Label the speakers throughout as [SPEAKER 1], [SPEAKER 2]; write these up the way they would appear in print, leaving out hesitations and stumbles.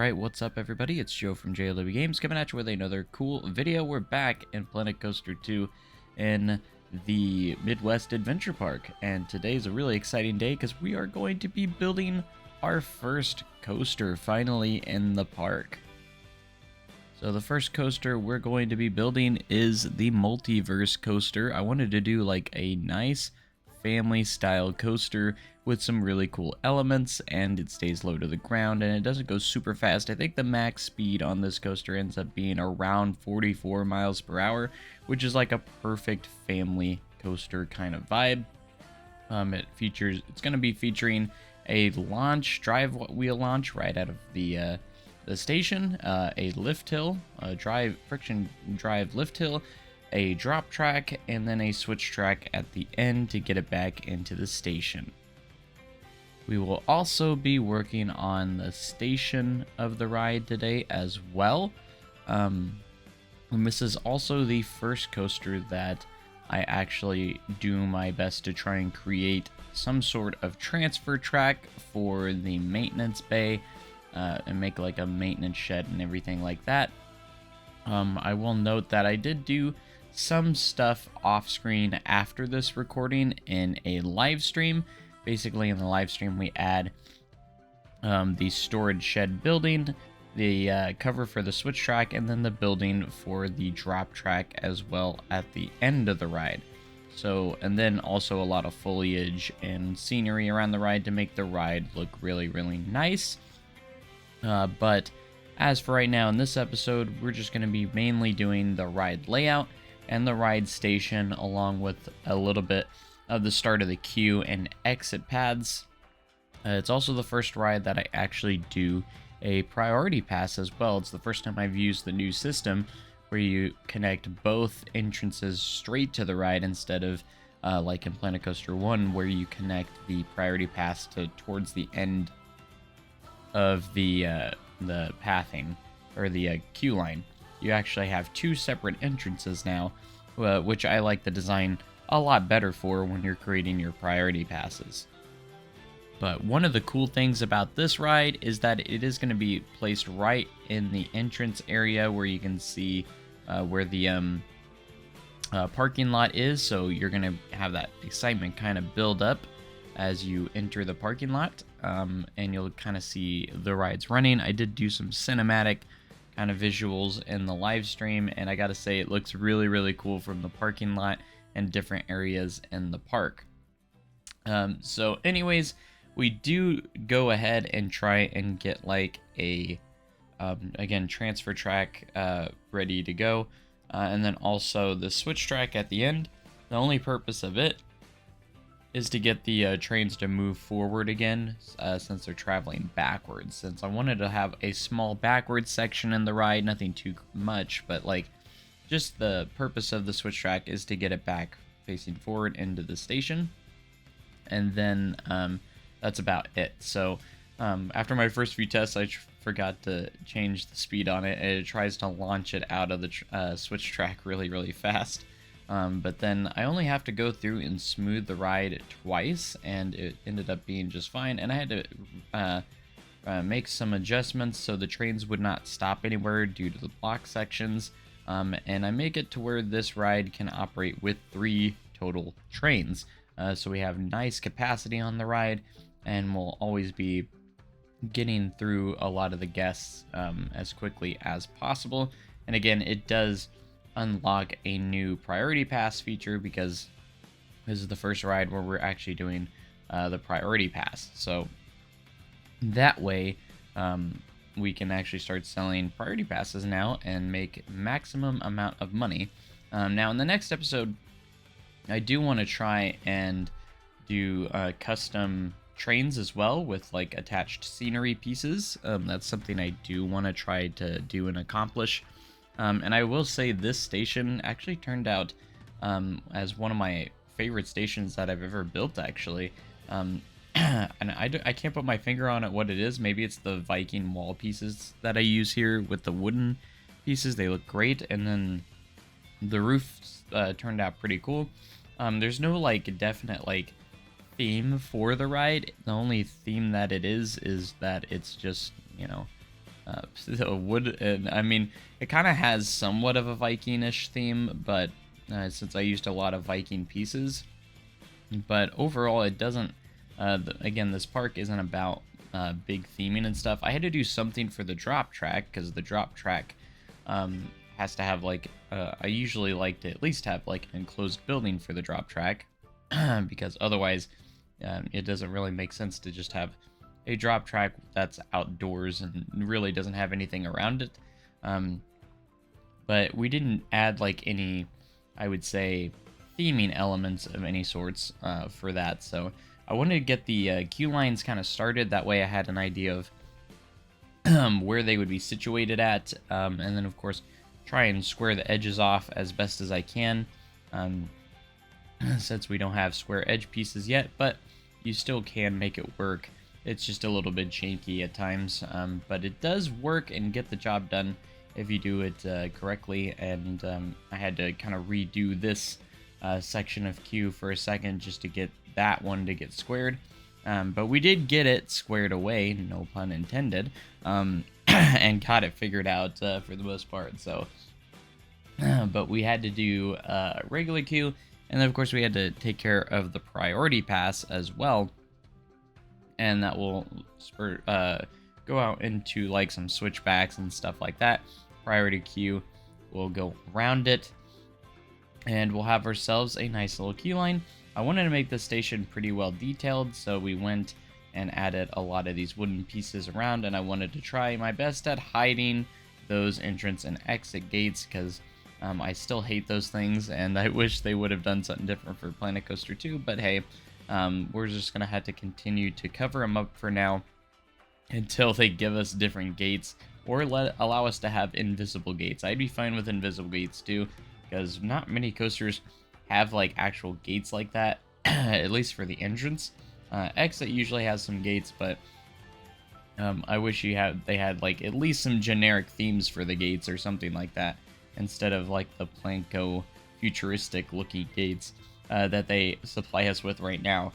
[SPEAKER 1] Alright, what's up everybody? It's Joe from JLW Games coming at you with another cool video. We're back in Planet Coaster 2 in the Midwest Adventure Park, and today's a really exciting day because we are going to be building our first coaster finally in the park. So the first coaster we're going to be building is the Multiverse coaster. I wanted to do like a nice family style coaster with some really cool elements, and it stays low to the ground and it doesn't go super fast. I think the max speed on this coaster ends up being around 44 miles per hour, which is like a perfect family coaster kind of vibe. It's going to be featuring a drive wheel launch right out of the station, a lift hill, a friction drive lift hill, a drop track, and then a switch track at the end to get it back into the station. We will also be working on the station of the ride today as well. And this is also the first coaster that I actually do my best to try and create some sort of transfer track for the maintenance bay and make like a maintenance shed and everything like that. I will note that I did do some stuff off screen after this recording in a live stream. Basically, in the live stream, we add the storage shed building, the cover for the switch track, and then the building for the drop track as well at the end of the ride. So, and then also a lot of foliage and scenery around the ride to make the ride look really, really nice. But as for right now in this episode, we're just going to be mainly doing the ride layout and the ride station, along with a little bit of the start of the queue and exit paths. It's also the first ride that I actually do a priority pass as well. It's the first time I've used the new system where you connect both entrances straight to the ride instead of like in Planet Coaster 1 where you connect the priority pass towards the end of the pathing or the queue line. You actually have two separate entrances now, which I like the design a lot better for when you're creating your priority passes. But one of the cool things about this ride is that it is going to be placed right in the entrance area where you can see where the parking lot is. So you're going to have that excitement kind of build up as you enter the parking lot, and you'll kind of see the rides running. I did do some cinematic kind of visuals in the live stream, and I gotta say it looks really, really cool from the parking lot and different areas in the park. So anyways, we do go ahead and try and get like a again transfer track ready to go, and then also the switch track at the end. The only purpose of it is to get the trains to move forward again, since they're traveling backwards. Since I wanted to have a small backwards section in the ride, nothing too much, but like just the purpose of the switch track is to get it back facing forward into the station. And then that's about it. So after my first few tests, I forgot to change the speed on it, and it tries to launch it out of the switch track really, really fast. But then I only have to go through and smooth the ride twice, and it ended up being just fine. And I had to make some adjustments so the trains would not stop anywhere due to the block sections. And I make it to where this ride can operate with 3 total trains. So we have nice capacity on the ride, and we'll always be getting through a lot of the guests as quickly as possible. And again, it does unlock a new priority pass feature because this is the first ride where we're actually doing the priority pass. So that way we can actually start selling priority passes now and make maximum amount of money. Now in the next episode, I do want to try and do custom trains as well with like attached scenery pieces. That's something I do want to try to do and accomplish. And I will say this station actually turned out as one of my favorite stations that I've ever built, actually. And I can't put my finger on it what it is. Maybe it's the Viking wall pieces that I use here with the wooden pieces. They look great. And then the roof turned out pretty cool. There's no like definite like theme for the ride. The only theme that it is that it's just, you know, the wood, and I mean, it kind of has somewhat of a Viking-ish theme, but since I used a lot of Viking pieces, but overall it doesn't. Again, this park isn't about big theming and stuff. I had to do something for the drop track because the drop track has to have like I usually like to at least have like an enclosed building for the drop track because otherwise it doesn't really make sense to just have a drop track that's outdoors and really doesn't have anything around it. But we didn't add like any, I would say, theming elements of any sorts for that. So I wanted to get the queue lines kind of started. That way I had an idea of where they would be situated at. And then, of course, try and square the edges off as best as I can. Since we don't have square edge pieces yet, but you still can make it work. It's just a little bit janky at times, but it does work and get the job done if you do it correctly. And I had to kind of redo this section of queue for a second just to get that one to get squared. But we did get it squared away, no pun intended, and got it figured out for the most part. So, but we had to do regular queue, and then of course we had to take care of the priority pass as well. And that will go out into like some switchbacks and stuff like that. Priority queue will go around it, and we'll have ourselves a nice little queue line. I wanted to make this station pretty well detailed, so we went and added a lot of these wooden pieces around, and I wanted to try my best at hiding those entrance and exit gates, because I still hate those things, and I wish they would have done something different for Planet Coaster 2, but hey, we're just going to have to continue to cover them up for now until they give us different gates, or allow us to have invisible gates. I'd be fine with invisible gates too, because not many coasters have like actual gates like that, at least for the entrance. Exit usually has some gates, but I wish they had like at least some generic themes for the gates or something like that, instead of like the Planko futuristic looking gates that they supply us with right now.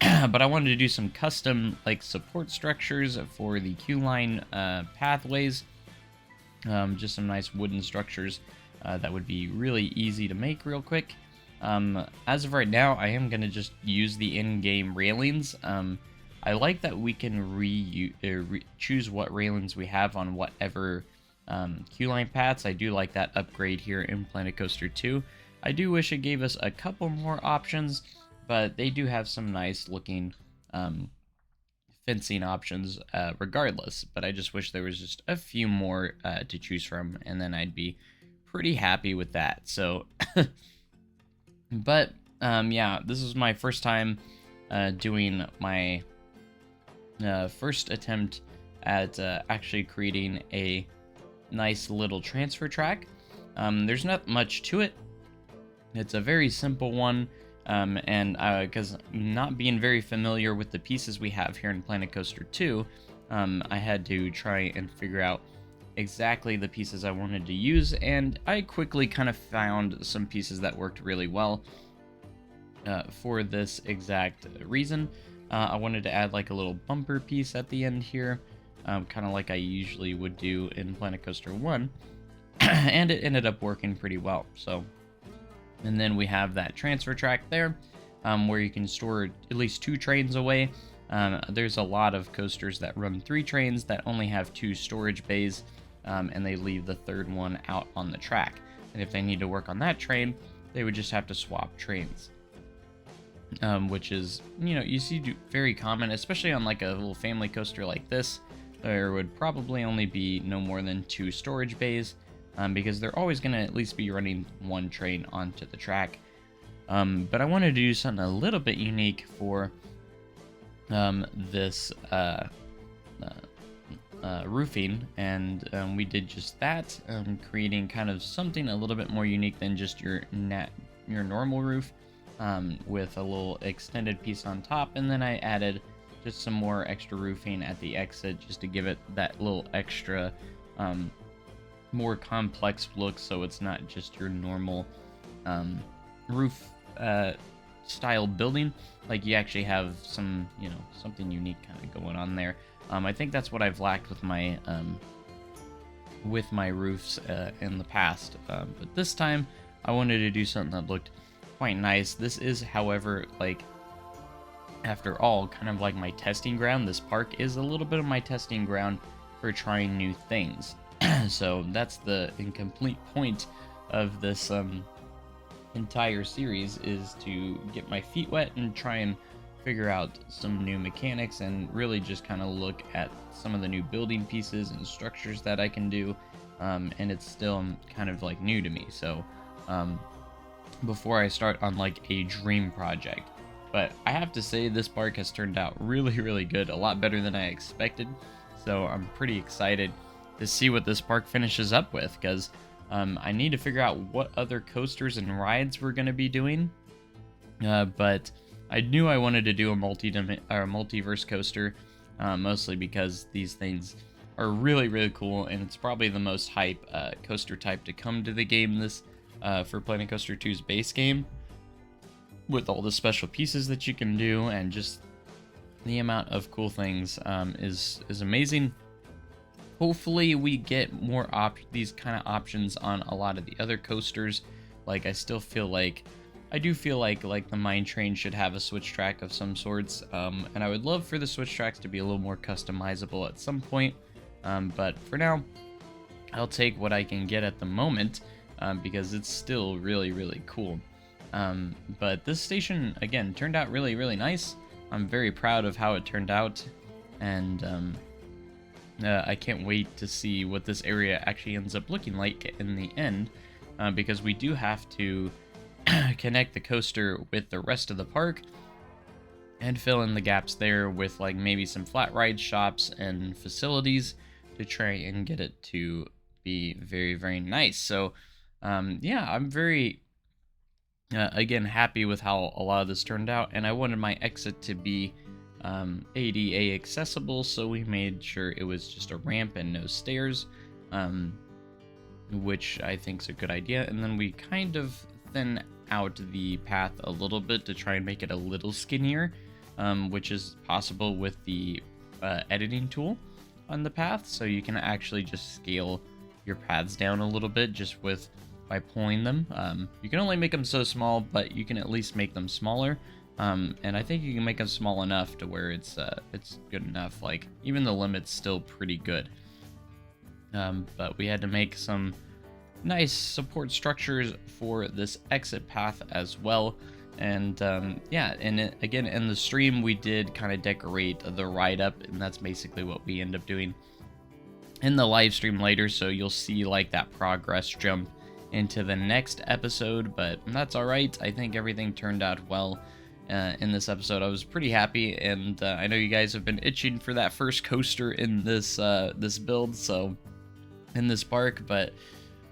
[SPEAKER 1] But I wanted to do some custom like support structures for the queue line pathways. Just some nice wooden structures that would be really easy to make real quick. As of right now, I am going to just use the in-game railings. I like that we can choose what railings we have on whatever queue line paths. I do like that upgrade here in Planet Coaster 2. I do wish it gave us a couple more options, but they do have some nice looking fencing options regardless. But I just wish there was just a few more to choose from, and then I'd be pretty happy with that. So, but yeah, this is my first time doing my first attempt at actually creating a nice little transfer track. There's not much to it. It's a very simple one, and because not being very familiar with the pieces we have here in Planet Coaster 2, I had to try and figure out exactly the pieces I wanted to use, and I quickly kind of found some pieces that worked really well for this exact reason. I wanted to add like a little bumper piece at the end here, kind of like I usually would do in Planet Coaster 1, and it ended up working pretty well. So, and then we have that transfer track there, where you can store at least 2 trains away. There's a lot of coasters that run 3 trains that only have 2 storage bays, and they leave the 3rd one out on the track. And if they need to work on that train, they would just have to swap trains. Which is, you see very common, especially on like a little family coaster like this. There would probably only be no more than 2 storage bays, because they're always going to at least be running 1 train onto the track. But I wanted to do something a little bit unique for this roofing, and we did just that, creating kind of something a little bit more unique than just your normal roof, with a little extended piece on top, and then I added just some more extra roofing at the exit just to give it that little extra more complex look, so it's not just your normal roof style building. Like, you actually have some, something unique kind of going on there. I think that's what I've lacked with my with my roofs in the past, but this time I wanted to do something that looked quite nice. This is, however, like, after all, kind of like my testing ground. This park is a little bit of my testing ground for trying new things. So that's the incomplete point of this entire series, is to get my feet wet and try and figure out some new mechanics, and really just kind of look at some of the new building pieces and structures that I can do. And it's still kind of like new to me, so before I start on like a dream project. But I have to say, this park has turned out really good, a lot better than I expected. So I'm pretty excited to see what this park finishes up with, because I need to figure out what other coasters and rides we're going to be doing. But I knew I wanted to do a multiverse coaster, mostly because these things are really cool, and it's probably the most hype coaster type to come to the game this for Planet Coaster 2's base game, with all the special pieces that you can do, and just the amount of cool things is amazing. Hopefully we get more these kind of options on a lot of the other coasters. Like, I still feel like, I do feel like the mine train should have a switch track of some sorts, and I would love for the switch tracks to be a little more customizable at some point, but for now I'll take what I can get at the moment, because it's still really cool. But this station, again, turned out really nice. I'm very proud of how it turned out, and I can't wait to see what this area actually ends up looking like in the end, because we do have to connect the coaster with the rest of the park and fill in the gaps there with like maybe some flat ride shops and facilities to try and get it to be very nice. So yeah, I'm very again happy with how a lot of this turned out, and I wanted my exit to be ADA accessible, so we made sure it was just a ramp and no stairs, which I think is a good idea. And then we kind of thin out the path a little bit to try and make it a little skinnier, which is possible with the editing tool on the path, so you can actually just scale your paths down a little bit just by pulling them. You can only make them so small, but you can at least make them smaller. And I think you can make them small enough to where it's good enough. Like, even the limit's still pretty good. But we had to make some nice support structures for this exit path as well. And yeah, and again, in the stream we did kind of decorate the ride up, and that's basically what we end up doing in the live stream later. So you'll see like that progress jump into the next episode, but that's all right. I think everything turned out well in this episode. I was pretty happy, and I know you guys have been itching for that first coaster in this this build, so in this park. But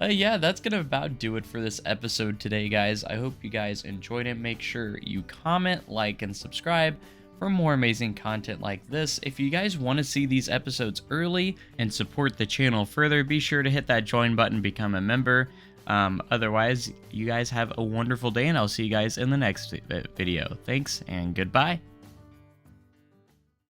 [SPEAKER 1] yeah, that's gonna about do it for this episode today, guys. I hope you guys enjoyed it. Make sure you comment, like, and subscribe for more amazing content like this. If you guys want to see these episodes early and support the channel further, be sure to hit that join button, become a member. Otherwise, you guys have a wonderful day, and I'll see you guys in the next video. Thanks, and goodbye.